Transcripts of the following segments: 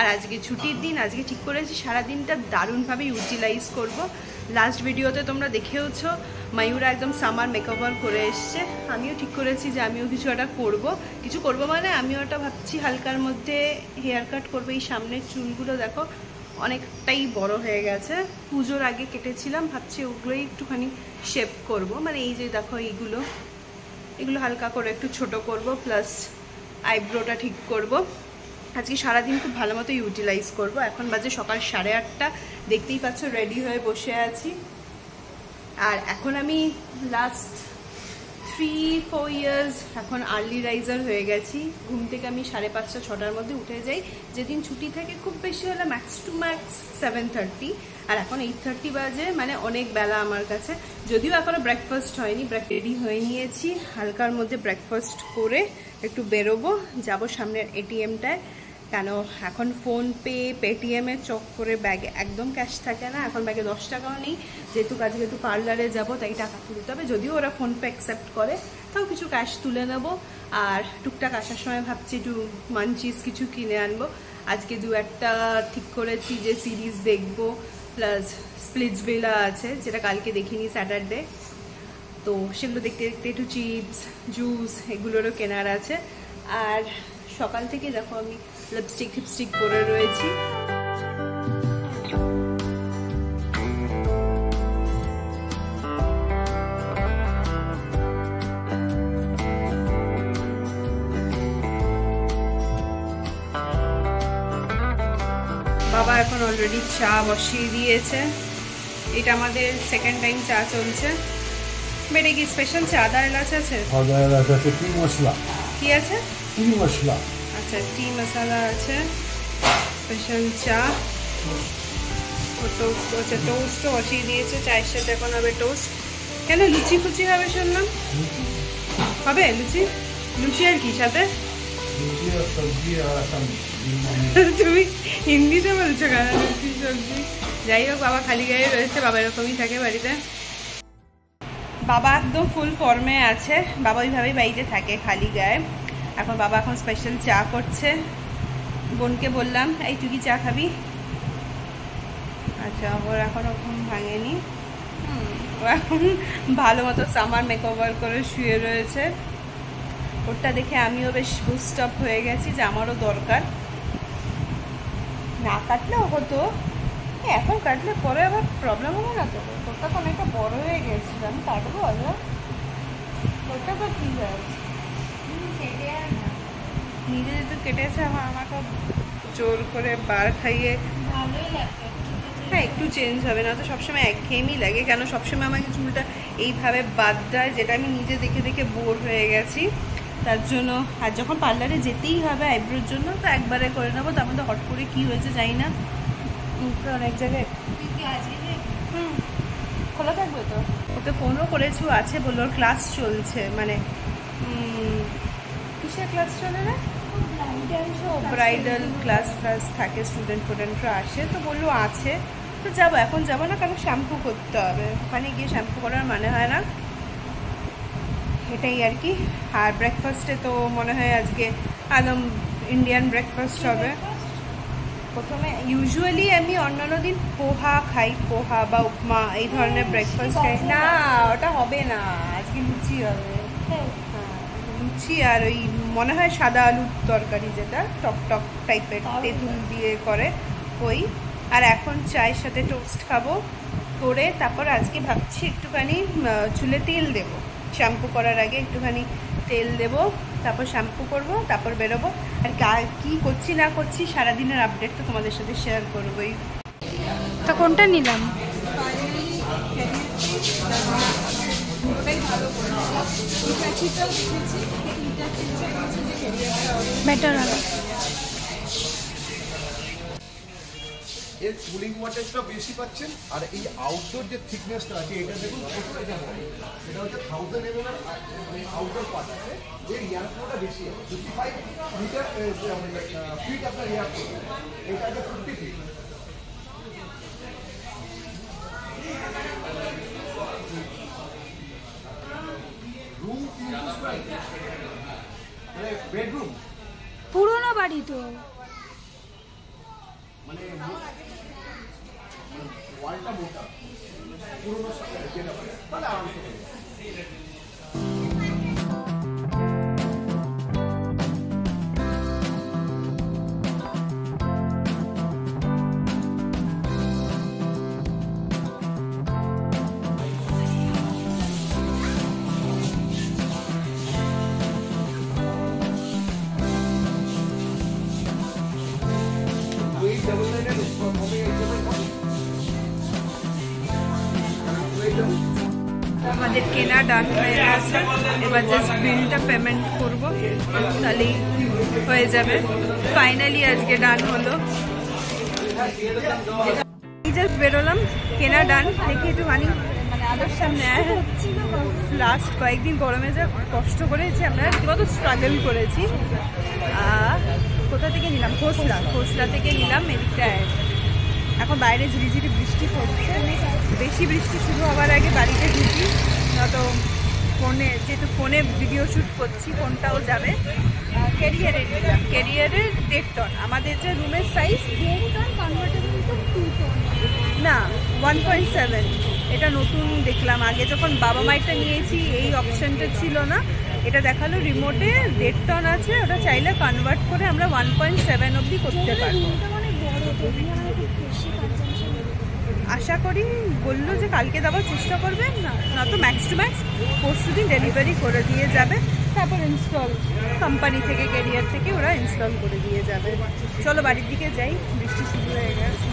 আর আজকে ছুটির দিন, আজকে ঠিক করেছি সারাদিনটা দারুণভাবে ইউটিলাইজ করব। লাস্ট ভিডিওতে তোমরা দেখেওছো ময়ূরা একদম সামার মেকওভার করে এসছে। আমিও ঠিক করেছি যে আমিও কিছু একটা করব। কিছু করব মানে আমিও একটা ভাবছি হালকার মধ্যে হেয়ার কাট করবো। এই সামনের চুলগুলো দেখো অনেকটাই বড় হয়ে গেছে, পুজোর আগে কেটেছিলাম, ভাবছি ওগুলোই একটুখানি শেপ করব। মানে এই যে দেখো এগুলো হালকা করে একটু ছোট করব, প্লাস আইব্রোটা ঠিক করব। আজকে সারাদিন খুব ভালো মতো ইউটিলাইজ করব। এখন বাজে সকাল 8:30, দেখতেই পাচ্ছ রেডি হয়ে বসে আছি। আর এখন আমি লাস্ট 3-4 ইয়ার্স এখন আর্লি রাইজার হয়ে গেছি। ঘুম থেকে আমি 5:30-6টার মধ্যে উঠে যাই। যেদিন ছুটি থাকে খুব বেশি হলে ম্যাক্স টু ম্যাক্স 7:30, আর এখন 8:30 বাজে, মানে অনেক বেলা আমার কাছে। যদিও এখনও ব্রেকফাস্ট হয়নি, রেডি হয়ে নিয়েছি। হালকার মধ্যে ব্রেকফাস্ট করে একটু বেরোবো, যাবো সামনের এটিএমটায়। কেন এখন ফোনপে পেটিএমের চক্করে ব্যাগে একদম ক্যাশ থাকে না। এখন ব্যাগে 10 টাকাও নেই, যেহেতু পার্লারে যাব তাই টাকা তুলতে হবে। যদিও ওরা ফোনপে অ্যাকসেপ্ট করে, তাও কিছু ক্যাশ তুলে নেবো। আর টুকটাক আসার সময় ভাবছি একটু মানচিস কিছু কিনে আনবো। আজকে 2-1টা ঠিক করেছি যে সিরিজ দেখবো, প্লাস স্প্লিটসভিলা আছে যেটা কালকে দেখিনি স্যাটারডে, তো সেগুলো দেখতে দেখতে একটু চিপস জুস এগুলোরও কেনার আছে। আর সকাল থেকে দেখো আমি লিপস্টিক পরে রয়েছি। বাবা এখন অলরেডি চা বসিয়ে দিয়েছে। এটা আমাদের সেকেন্ড টাইম চা চলছে। বেটে কি স্পেশাল চা আদা এলাচ আছে? আদা এলাচ আছে, টি মশলা। কি আছে? টি মশলা। আচ্ছা, টি মশলা আছে, স্পেশাল চা। টোস্ট বসিয়ে দিয়েছে, চায়ের সাথে এখন হবে টোস্ট। কেন লুচি ফুচি হবে শুনলাম? হবে লুচি আর কি সাথে? তুমি হিন্দিতে বলছো কেন? লুচি সবজি। যাই হোক, বাবা খালি গায়ে রয়েছে, বাবা এরকমই থাকে বাড়িতে। বাবা একদম ফুল ফর্মে আছে, বাবা ওইভাবেই বাড়িতে থাকে খালি গায়ে। বাবা এখন স্পেশাল চা করছে। বোনকে বললাম এই তুই কি চা খাবি? আচ্ছা, ওর এখনো ঘুম ভাঙেনি। ও এখন ভালো মতো সামার মেকওভার করে শুয়ে রয়েছে। ওরটা দেখে আমিও বেশ বুস্ট আপ হয়ে গেছি যে আমারও দরকার। না কাটলেও হতো, এখন কাটলে পরে আবার প্রবলেম হবে না তো? তোরটা তো অনেকটা বড় হয়ে গেছিল, আমি কাটবো আগে। তোরটা তো ঠিক আছে, নিজে যেহেতু কেটেছে, আমাকে জোর করে বার খাইয়ে ভালোই লাগে। হ্যাঁ, একটু চেঞ্জ হবে, না তো সবসময় একঘেয়েমি লাগে। কেন সবসময় আমাকে চুলটা এইভাবে বাদ দেয়, যেটা আমি নিজে দেখে দেখে বোর হয়ে গেছি। তার জন্য আর যখন পার্লারে যেতেই হবে আইব্রোর জন্য, তো একবারে করে নেবো। তার মধ্যে হট করে কী হয়েছে জানি না, অনেক জায়গায় খোলা থাকবে তো। ওকে ফোনও করেছি, আছে বললো ওর ক্লাস চলছে। মানে কিসের ক্লাস চলে না? ব্রাইডাল ক্লাস থাকে, স্টুডেন্টরা আসে, তো বললো আছে, তো যাবো। এখন যাবো না, কারণ শ্যাম্পু করতে হবে। ওখানে গিয়ে শ্যাম্পু করার মানে হয় না, এটাই আর কি। আর ব্রেকফাস্টে তো মনে হয় আজকে একদম ইন্ডিয়ান ব্রেকফাস্ট হবে। প্রথমে ইউজুয়ালি আমি অন্যান্য দিন পোহা খাই, পোহা বা উপমা এই ধরনের ব্রেকফাস্ট খাই। না, ওটা হবে না, আজকে লুচি হবে। হ্যাঁ, লুচি আর ওই মনে হয় সাদা আলুর তরকারি, যেটা টক টাইপের তেঁতুল দিয়ে করে, ওই। আর এখন চায়ের সাথে টোস্ট খাবো করে। তারপর আজকে ভাবছি একটুখানি চুলে তেল দেবো, শ্যাম্পু করার আগে একটুখানি তেল দেবো, তারপর শ্যাম্পু করবো, তারপর বেরোবো। আর কি করছি না করছি সারাদিনের আপডেট তো তোমাদের সাথে শেয়ার করবোই। তো কোনটা নিলাম? বেটার হবে। এর কুলিং ওয়াটারটা বেশি পাচ্ছেন। আর এই আউটডোর যে থিকনেসটা আছে, এটা দেখুন কত, এটা হচ্ছে 1000 ml এর আউটডোর পার্ট আছে। এর এয়ারফ্লোটা বেশি আছে, 55 মিটার ফিট আপনার এয়ারফ্লো, এটা আছে 50 ফিট। রুম 300 স্কয়ার, বেডরুম পুরোনো বাড়ি তো। মানে ওয়ালটা মোটা পুরোনো যেটা বলে তাহলে আরামসে আমাদের কেনা ডান হয়ে গেছে, এবার জাস্ট বিলটা পেমেন্ট করবো, তাহলেই হয়ে যাবে। ফাইনালি আজকে ডান হলো। জাস্ট বেরোলাম, কেনা ডান। দেখি একটু মানে আলোর সামনে লাস্ট কয়েকদিন গরমে যা কষ্ট করেছি আমরা, কত স্ট্রাগল করেছি। কোথা থেকে নিলাম? খোসলা থেকে নিলাম। এদিকটায় এখন বাইরে ঝিরিঝিরি বৃষ্টি পড়ছে, বেশি বৃষ্টি শুরু হওয়ার আগে বাড়িতে ঢুকি, নয়তো ফোনে, যেহেতু ফোনে ভিডিও শ্যুট করছি ফোনটাও যাবে। ক্যারিয়ারের নিলাম, ক্যারিয়ারের 1.5 টন। আমাদের যে রুমের size 1.5 ton convertible to 2 ton না 1.7। এটা নতুন দেখলাম, আগে যখন বাবা মায়েরটা নিয়েছি এই অপশানটা ছিল না, এটা দেখালো রিমোটে 1.5 টন আছে, ওটা চাইলে কনভার্ট করে আমরা 1.7 অবধি করতে পারবো। আশা করি বললো যে কালকে দেওয়ার চেষ্টা করবে, না তো ম্যাক্স টু ম্যাক্স পরশুদিন ডেলিভারি করে দিয়ে যাবে। তারপর ইনস্টল কোম্পানি থেকে, ক্যারিয়ার থেকে ওরা ইনস্টল করে দিয়ে যাবে। চলো বাড়ির দিকে যাই, বৃষ্টি শুরু হয়ে গেছে।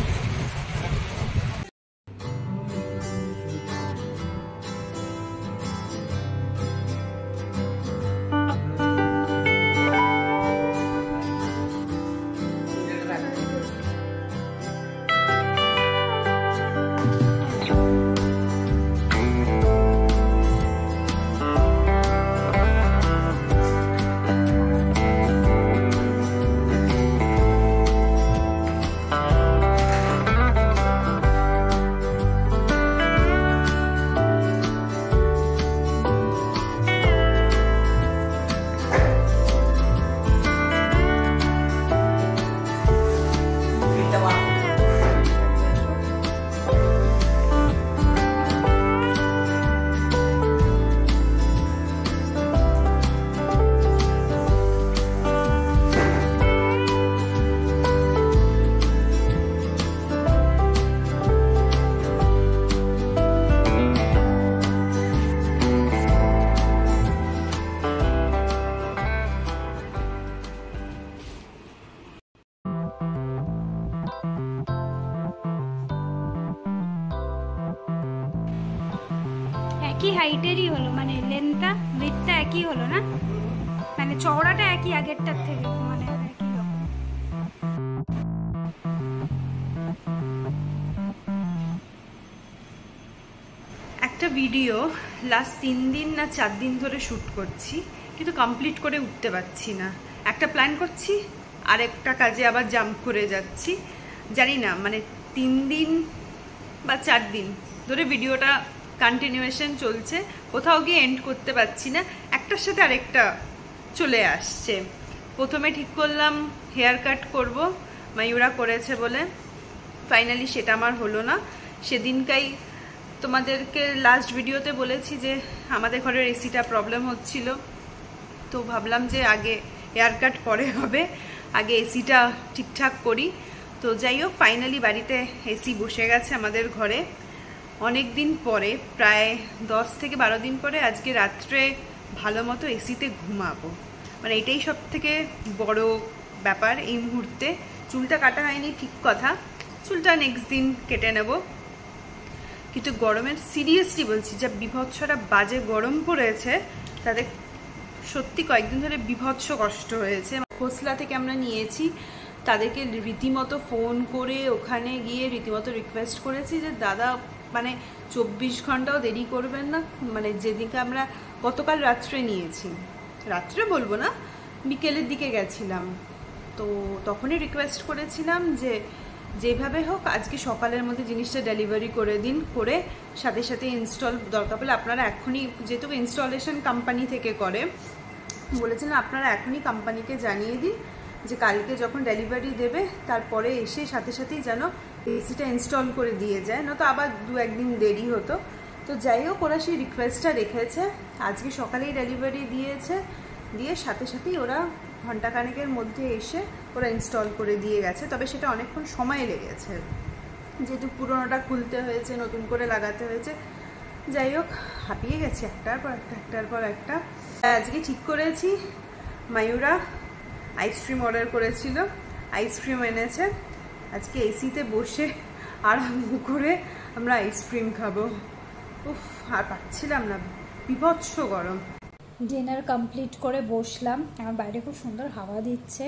একই হাইটেরই হলো, মানে লেন্থটা উইডথটা একই হলো না, মানে চওড়াটা একই আগেরটার থেকে, মানে একই রকম। একটা ভিডিও লাস্ট 3 দিন না 4 দিন ধরে শ্যুট করছি, কিন্তু কমপ্লিট করে উঠতে পারছি না। একটা প্ল্যান করছি, আরেকটা কাজে আবার জাম্প করে যাচ্ছি। জানি না মানে 3 দিন বা 4 দিন ধরে ভিডিওটা কন্টিনিউয়েশন চলছে, কোথাও গিয়ে এন্ড করতে পারছি না, একটার সাথে আরেকটা চলে আসছে। প্রথমে ঠিক করলাম হেয়ার কাট করব, ময়ূরা করেছে বলে, ফাইনালি সেটা আমার হলো না। সেদিনকাই তোমাদেরকে লাস্ট ভিডিওতে বলেছি যে আমাদের ঘরের এসিটা প্রবলেম হচ্ছিল, তো ভাবলাম যে আগে হেয়ার কাট পরে হবে, আগে এসিটা ঠিকঠাক করি। তো যাই হোক, ফাইনালি বাড়িতে এসি বসে গেছে আমাদের ঘরে অনেক দিন পরে, প্রায় 10 থেকে 12 দিন পরে আজকে রাত্রে ভালো মতো এসিতে ঘুমাবো। মানে এটাই সব থেকে বড় ব্যাপার এই মুহূর্তে। চুলটা কাটা হয়নি ঠিক কথা, চুলটা নেক্সট দিন কেটে নেব, কিন্তু গরমের সিরিয়াসলি বলছি যা বিভৎসটা বাজে গরম পড়েছে, তাদের সত্যি কয়েকদিন ধরে বিভৎস কষ্ট হয়েছে। খোসলা থেকে আমরা নিয়েছি, তাদেরকে রীতিমতো ফোন করে ওখানে গিয়ে রীতিমতো রিকোয়েস্ট করেছি যে দাদা মানে 24 ঘন্টাও দেরি করবেন না। মানে যেদিকে আমরা গতকাল রাত্রে নিয়েছি, রাত্রে বলবো না, বিকেলের দিকে গেছিলাম, তো তখনই রিকোয়েস্ট করেছিলাম যে যেভাবে হোক আজকে সকালের মধ্যে জিনিসটা ডেলিভারি করে দিন, করে সাথে সাথে ইনস্টল দরকার পেলে আপনারা এখনই, যেহেতু ইনস্টলেশন কোম্পানি থেকে করে, বলেছিলেন আপনারা এখনই কোম্পানিকে জানিয়ে দিন, যে কালকে যখন ডেলিভারি দেবে তারপরে এসে সাথে সাথেই যেন এসিটা ইনস্টল করে দিয়ে যায়, নয়তো আবার 2-1 দিন দেরি হতো। তো যাই হোক ওরা সেই রিকোয়েস্টটা রেখেছে, আজকে সকালেই ডেলিভারি দিয়েছে, দিয়ে সাথে সাথেই ওরা ঘন্টাখানেকের মধ্যে এসে ওরা ইনস্টল করে দিয়ে গেছে। তবে সেটা অনেকক্ষণ সময় লেগেছে, যেহেতু পুরোনোটা খুলতে হয়েছে, নতুন করে লাগাতে হয়েছে। যাই হোক হাঁপিয়ে গেছি একটার পর একটা। আজকে ঠিক করেছি, ময়ূরা আইসক্রিম অর্ডার করেছিল, আইসক্রিম এনেছে। আজকে এসিতে বসে আরাম করে আমরা আইসক্রিম খাবো। উফ, আর পাচ্ছিলাম না, বিভৎস গরম। ডিনার কমপ্লিট করে বসলাম, আমার বাইরে খুব সুন্দর হাওয়া দিচ্ছে।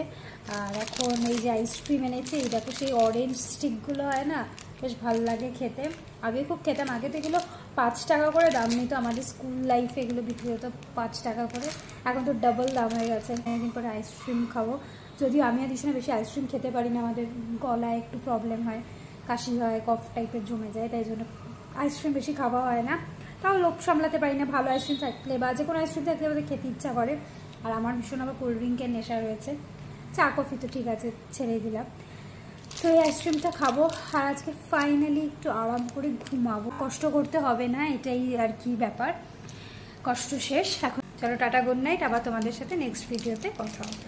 আর এখন এই যে আইসক্রিম এনেছে, এই দেখো সেই অরেঞ্জ স্টিকগুলো হয় না, বেশ ভালো লাগে খেতে। আগে খুব খেতাম, আগে তো এগুলো 5 টাকা করে দাম নিত, আমাদের স্কুল লাইফে এগুলো বিক্রি হতো 5 টাকা করে, এখন তো ডাবল দাম হয়ে গেছে। অনেকদিন পরে আইসক্রিম খাবো, যদিও আমি আর দিশনে বেশি আইসক্রিম খেতে পারি না, আমাদের গলায় একটু প্রবলেম হয়, কাশি হয়, কফ টাইপের জমে যায়, তাই জন্য আইসক্রিম বেশি খাওয়া হয় না। তাও লোক সামলাতে পারি না, ভালো আইসক্রিম থাকলে বা যে কোনো আইসক্রিম থাকলে আমাদের খেতে ইচ্ছা করে। আর আমার ভীষণ আবার কোল্ড ড্রিঙ্কের নেশা রয়েছে, চা কফি তো ঠিক আছে ছেড়েই দিলাম। তো এই আইসক্রিমটা খাবো আর আজকে ফাইনালি একটু আরাম করে ঘুমাবো, কষ্ট করতে হবে না, এটাই আর কি ব্যাপার, কষ্ট শেষ এখন। চলো টাটা, গুড নাইট, আবার তোমাদের সাথে নেক্সট ভিডিওতে কথা হবে।